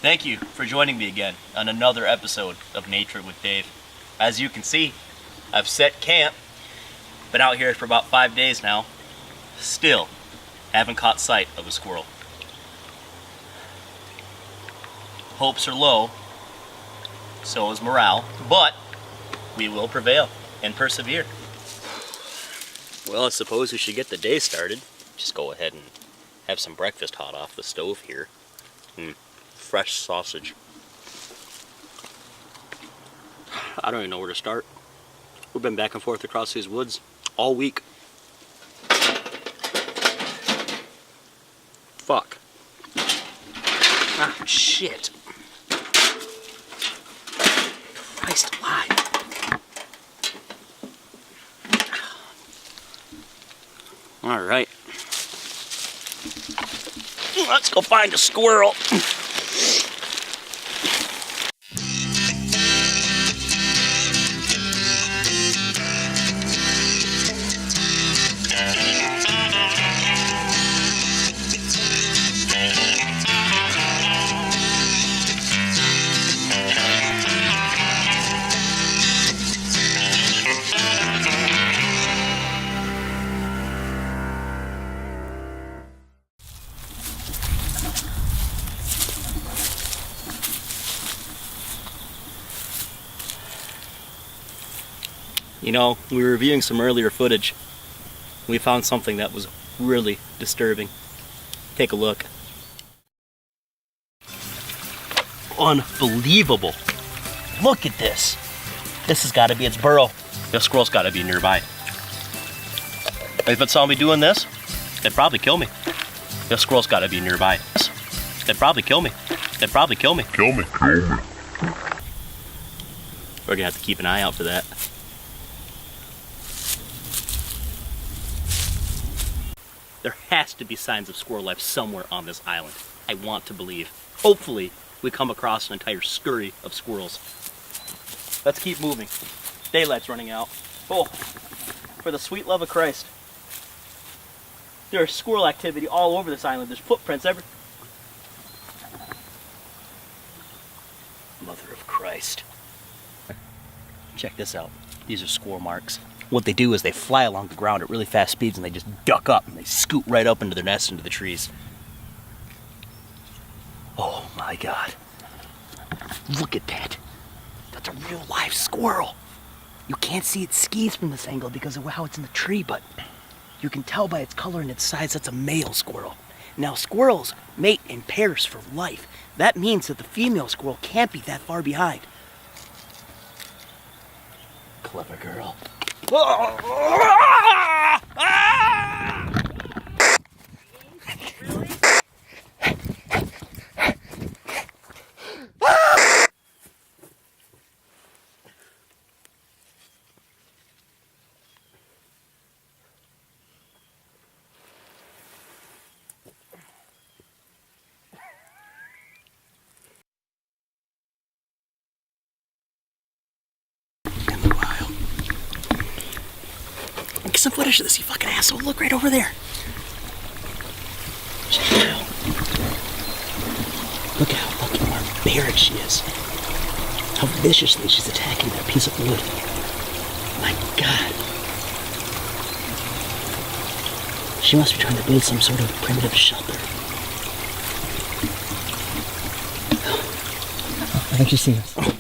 Thank you for joining me again on another episode of Nature with Dave. As you can see, I've set camp. Been out here for about 5 days now. Still haven't caught sight of a squirrel. Hopes are low, so is morale, but we will prevail and persevere. Well, I suppose we should get the day started. Just go ahead and have some breakfast hot off the stove here. Fresh sausage. I don't even know where to start. We've been back and forth across these woods all week. Fuck. Ah, shit. Christ alive. All right. Let's go find a squirrel. You know, we were reviewing some earlier footage. We found something that was really disturbing. Take a look. Unbelievable. Look at this. This has got to be its burrow. The squirrel's got to be nearby. If it saw me doing this, it'd probably kill me. The squirrel's got to be nearby. It'd probably kill me. It'd probably kill me. Kill me. We're gonna have to keep an eye out for that. There has to be signs of squirrel life somewhere on this island. I want to believe. Hopefully, we come across an entire scurry of squirrels. Let's keep moving. Daylight's running out. Oh, for the sweet love of Christ. There's squirrel activity all over this island. There's footprints everywhere. Mother of Christ. Check this out. These are squirrel marks. What they do is they fly along the ground at really fast speeds and they just duck up and they scoot right up into their nest into the trees. Oh my God. Look at that. That's a real live squirrel. You can't see its skis from this angle because of how it's in the tree, but you can tell by its color and its size that's a male squirrel. Now squirrels mate in pairs for life. That means that the female squirrel can't be that far behind. Clever girl. Get some footage of this, you fucking asshole. Look right over there. Check it out. Look how fucking barbaric she is. How viciously she's attacking that piece of wood. My God. She must be trying to build some sort of primitive shelter. I think she sees us.